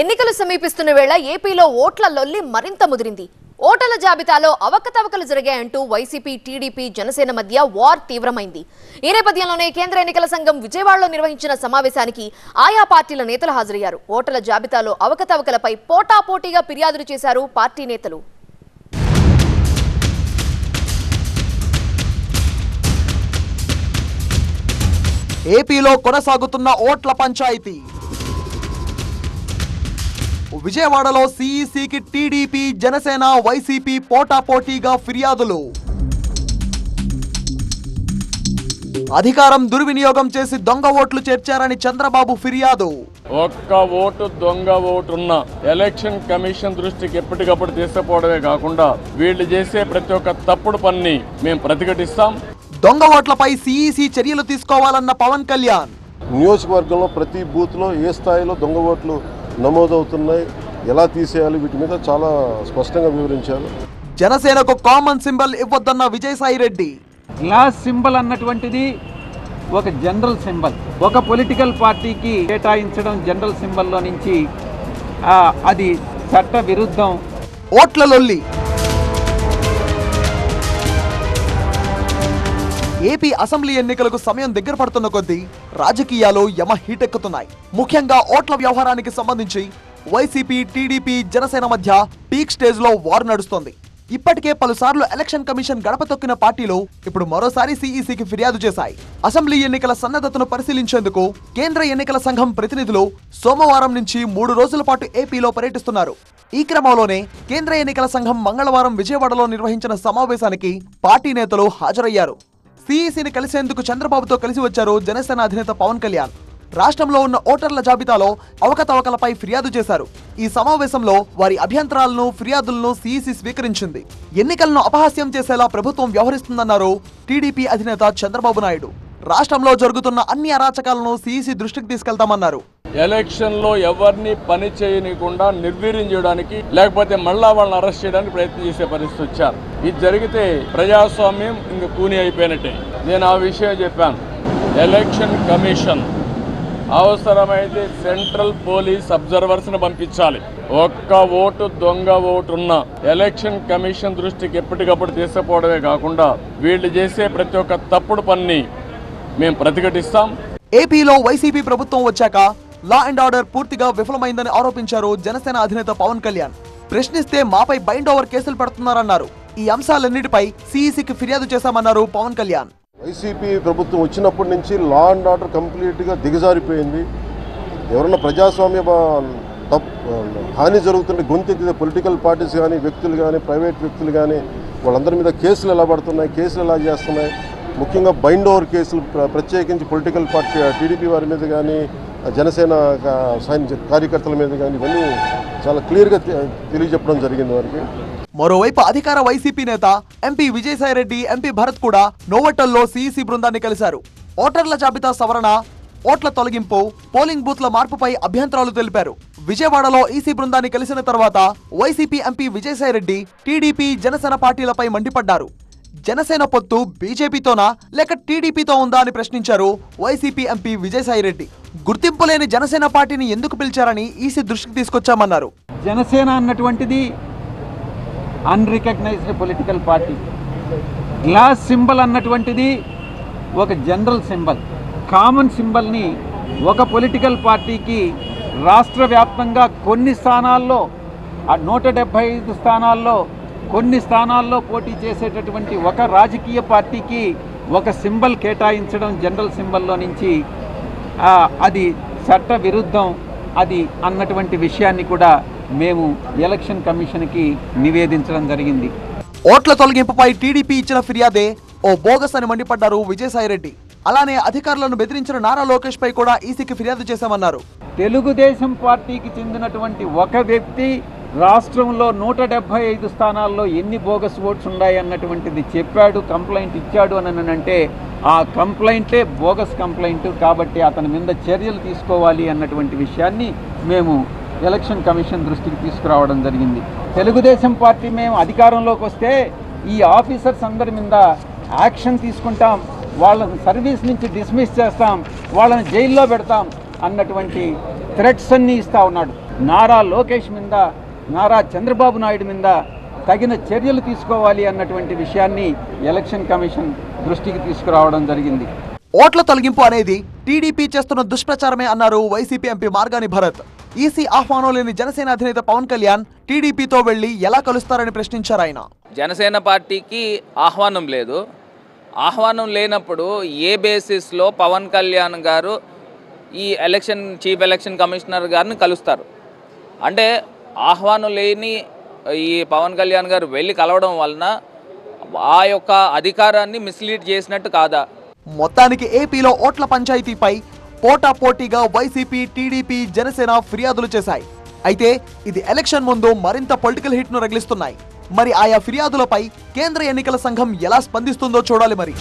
ఎన్నికలు సమీపిస్తున్న వేళ ఏపీలో ఓట్ల లొల్లి మరింత ముదిరింది. ఓటర్ల జాబితాలో అవకతవకలు జరిగాయంటూ వైసీపీ, టీడీపీ, జనసేన మధ్య వార్ తీవ్రమైంది. ఈ నేపథ్యంలోనే కేంద్ర ఎన్నికల సంఘం విజయవాడలో నిర్వహించిన సమావేశానికి ఆయా పార్టీల నేతలు హాజరయ్యారు. ఓటర్ల జాబితాలో అవకతవకలపై పోటాపోటీగా ఫిర్యాదులు చేశారు పార్టీ నేతలు. ఏపీలో కొనసాగుతున్న ఓట్ల పంచాయతీ. విజయవాడలో సిఈసికి టీడీపీ, జనసేన, వైసీపీ పోటాపోటీగా ఫిర్యాదులు. అధికారం దుర్వినియోగం చేసి దొంగ ఓట్లు చేర్చారని చంద్రబాబు ఫిర్యాదు. ఒక్క ఓటు దొంగ ఓటున్న ఎలక్షన్ కమిషన్ దృష్టికి ఎప్పటికప్పుడు తీసుకుపోవడమే కాకుండా వీళ్ళు చేసే ప్రతి ఒక్క తప్పుడు పనిని మేము ప్రతిఘటిస్తాం. దొంగ ఓట్లపై సిఈసి చర్యలు తీసుకోవాలన్న పవన్ కళ్యాణ్. నియోజకవర్గంలో ప్రతి బూత్లో ఏ స్థాయిలో దొంగ ఓట్లు నమోదవుతున్నాయి, ఎలా తీసేయాలి, వీటి మీద చాలా స్పష్టంగా వివరించారు. జనసేనకు కామన్ సింబల్ ఇవ్వొద్దన్న విజయసాయి రెడ్డి. గ్లాస్ సింబల్ అన్నటువంటిది ఒక జనరల్ సింబల్. ఒక పొలిటికల్ పార్టీకి కేటాయించడం జనరల్ సింబల్లో నుంచి అది చట్ట విరుద్ధం. ఓట్ల లొల్లి. ఏపీ అసెంబ్లీ ఎన్నికలకు సమయం దగ్గర పడుతున్న కొద్దీ రాజకీయాలు యమ హీటెక్కుతున్నాయి. ముఖ్యంగా ఓట్ల వ్యవహారానికి సంబంధించి వైసీపీ, టీడీపీ, జనసేన మధ్య పీక్ స్టేజ్ లో వార్ నడుస్తోంది. ఇప్పటికే పలుసార్లు ఎలక్షన్ కమిషన్ గడప తొక్కిన పార్టీలు ఇప్పుడు మరోసారి సిఈసికి ఫిర్యాదు చేశాయి. అసెంబ్లీ ఎన్నికల సన్నద్ధతను పరిశీలించేందుకు కేంద్ర ఎన్నికల సంఘం ప్రతినిధులు సోమవారం నుంచి 3 రోజుల పాటు ఏపీలో పర్యటిస్తున్నారు. ఈ క్రమంలోనే కేంద్ర ఎన్నికల సంఘం మంగళవారం విజయవాడలో నిర్వహించిన సమావేశానికి పార్టీ నేతలు హాజరయ్యారు. సిఈసిని కలిసేందుకు చంద్రబాబుతో కలిసి వచ్చారు జనసేన అధినేత పవన్ కళ్యాణ్. రాష్ట్రంలో ఉన్న ఓటర్ల జాబితాలో అవకతవకలపై ఫిర్యాదు చేశారు. ఈ సమావేశంలో వారి అభ్యంతరాలను, ఫిర్యాదులను సిఈసి స్వీకరించింది. ఎన్నికలను అపహాస్యం చేసేలా ప్రభుత్వం వ్యవహరిస్తుందన్నారు టీడీపీ అధినేత చంద్రబాబు నాయుడు. రాష్ట్రంలో జరుగుతున్న అన్ని అరాచకాలను సిఈసి దృష్టికి తీసుకెళ్తామన్నారు. ఎలక్షన్ లో ఎవరిని పని చేయనీయకుండా నిర్వీర్యం చేయడానికి, లేకపోతే మళ్ళా వాళ్ళని అరెస్ట్ చేయడానికి ప్రయత్నం చేసే పరిస్థితి వచ్చారు. ఇది జరిగితే ప్రజాస్వామ్యం ఇంక కూని అయిపోయినట్టే. నేను ఆ విషయం చెప్పాను. ఎలక్షన్ కమిషన్ అవసరమైతే సెంట్రల్ పోలీస్ అబ్జర్వర్స్ ని పంపించాలి. ఒక్క ఓటు దొంగ ఓటున్న ఎలక్షన్ కమిషన్ దృష్టికి ఎప్పటికప్పుడు తీసుకుపోవడమే కాకుండా వీళ్ళు చేసే ప్రతి ఒక్క తప్పుడు పనిని మేము ప్రతిఘటిస్తాం. ఏపీలో వైసీపీ ప్రభుత్వం వచ్చాక లా అండ్ ఆర్డర్ పూర్తిగా విఫలమైందని ఆరోపించారు జనసేన అధినేత పవన్ కళ్యాణ్. ప్రశ్నిస్తే మాపై బైండ్ ఓవర్ కేసులు పెడుతున్నారన్నారు. ఈ అంశాలన్నిటిపై సిఈసికి ఫిర్యాదు చేశామన్నారు పవన్ కళ్యాణ్. వైసీపీ ప్రభుత్వం వచ్చినప్పటి నుంచి లా అండ్ ఆర్డర్ కంప్లీట్గా దిగజారిపోయింది. ఎవరన్నా ప్రజాస్వామ్య హాని జరుగుతుంటే గొంతెత్తితే పొలిటికల్ పార్టీస్ కానీ, వ్యక్తులు కానీ, ప్రైవేట్ వ్యక్తులు కానీ వాళ్ళందరి మీద కేసులు ఎలా పడుతున్నాయి, కేసులు ఎలా చేస్తున్నాయి. ముఖ్యంగా బైండ్ ఓవర్ కేసులు, ప్రత్యేకించి పొలిటికల్ పార్టీ టీడీపీ వారి మీద కానీ, జనసేన కార్యకర్తల మీద కానీ ఇవన్నీ చాలా క్లియర్గా తెలియజెప్పడం జరిగింది వారికి. మరోవైపు అధికార వైసీపీ నేత ఎంపీ విజయసాయి రెడ్డి, ఎంపీ భరత్ కూడా నోవటల్లో సిఈసి బృందాన్ని కలిశారు. ఓటర్ల జాబితా సవరణ, ఓట్ల తొలగింపు, పోలింగ్ బూత్ల మార్పుపై అభ్యంతరాలు తెలిపారు. విజయవాడలో ఈసీ బృందాన్ని కలిసిన తర్వాత YCP MP Vijayasai Reddy TDP, Janasena పార్టీలపై మండిపడ్డారు. జనసేన పొత్తు బీజేపీతోనా లేక టీడీపీతో ఉందా అని ప్రశ్నించారు వైసీపీ ఎంపీ విజయసాయి రెడ్డి. గుర్తింపు లేని జనసేన పార్టీని ఎందుకు పిలిచారని ఈసీ దృష్టికి తీసుకొచ్చామన్నారు. జనసేన అన్నటువంటిది unrecognised political party. Glass symbol అన్నటువంటిది ఒక జనరల్ సింబల్. కామన్ సింబల్ని ఒక పొలిటికల్ పార్టీకి రాష్ట్ర వ్యాప్తంగా కొన్ని స్థానాల్లో 175 స్థానాల్లో కొన్ని స్థానాల్లో పోటీ చేసేటటువంటి ఒక రాజకీయ పార్టీకి ఒక సింబల్ కేటాయించడం జనరల్ సింబల్లో నుంచి అది చట్ట విరుద్ధం అది అన్నటువంటి విషయాన్ని కూడా మేము ఎలక్షన్ కమిషన్కి నివేదించడం జరిగింది. ఓట్ల తొలగింపుపై టీడీపీ ఇచ్చిన ఫిర్యాదే ఓ బోగస్ అని మండిపడ్డారు విజయసాయి రెడ్డి. అలానే అధికారులను బెదిరించిన నారా లోకేష్ పై కూడా ఈసీకి ఫిర్యాదు చేశామన్నారు. తెలుగుదేశం పార్టీకి చెందినటువంటి ఒక వ్యక్తి రాష్ట్రంలో 175 స్థానాల్లో ఎన్ని బోగస్ ఓట్స్ ఉన్నాయి అన్నటువంటిది చెప్పాడు, కంప్లైంట్ ఇచ్చాడు అని అంటే ఆ కంప్లైంటే బోగస్ కంప్లైంట్. కాబట్టి అతని మీద చర్యలు తీసుకోవాలి అన్నటువంటి విషయాన్ని మేము ఎలక్షన్ కమిషన్ దృష్టికి తీసుకురావడం జరిగింది. తెలుగుదేశం పార్టీ మేము అధికారంలోకి వస్తే ఈ ఆఫీసర్స్ అందరి మీద యాక్షన్ తీసుకుంటాం, వాళ్ళని సర్వీస్ నుంచి డిస్మిస్ చేస్తాం, వాళ్ళని జైల్లో పెడతాం అన్నటువంటి థ్రెట్స్ అన్నీ ఇస్తా ఉన్నాడు. నారా లోకేష్ మీద, నారా చంద్రబాబు నాయుడు మీద తగిన చర్యలు తీసుకోవాలి అన్నటువంటి విషయాన్ని ఎలక్షన్ కమిషన్ దృష్టికి తీసుకురావడం జరిగింది. ఓట్ల తొలగింపు అనేది టీడీపీ చేస్తున్న దుష్ప్రచారమే అన్నారు YCP MP Margani Bharat. EC ఆహ్వానం లేని జనసేన అధినేత పవన్ కళ్యాణ్ టీడీపీతో వెళ్లి ఎలా కలుస్తారని ప్రశ్నించారు ఆయన. జనసేన పార్టీకి ఆహ్వానం లేదు. ఆహ్వానం లేనప్పుడు ఏ బేసిస్లో పవన్ కళ్యాణ్ గారు ఈ చీఫ్ ఎలక్షన్ కమిషనర్ గారిని కలుస్తారు? అంటే ఆహ్వానం లేని ఈ పవన్ కళ్యాణ్ గారు వెళ్ళి కలవడం వలన ఆ యొక్క అధికారాన్ని మిస్లీడ్ చేసినట్టు కాదా? మొత్తానికి ఏపీలో ఓట్ల పంచాయతీపై పోటాపోటీగా వైసీపీ, టీడీపీ, జనసేన ఫిర్యాదులు చేశాయి. అయితే ఇది ఎలక్షన్ ముందు మరింత పొలిటికల్ హిట్ ను రగిలిస్తున్నాయి. మరి ఆయా ఫిర్యాదులపై కేంద్ర ఎన్నికల సంఘం ఎలా స్పందిస్తుందో చూడాలి మరి.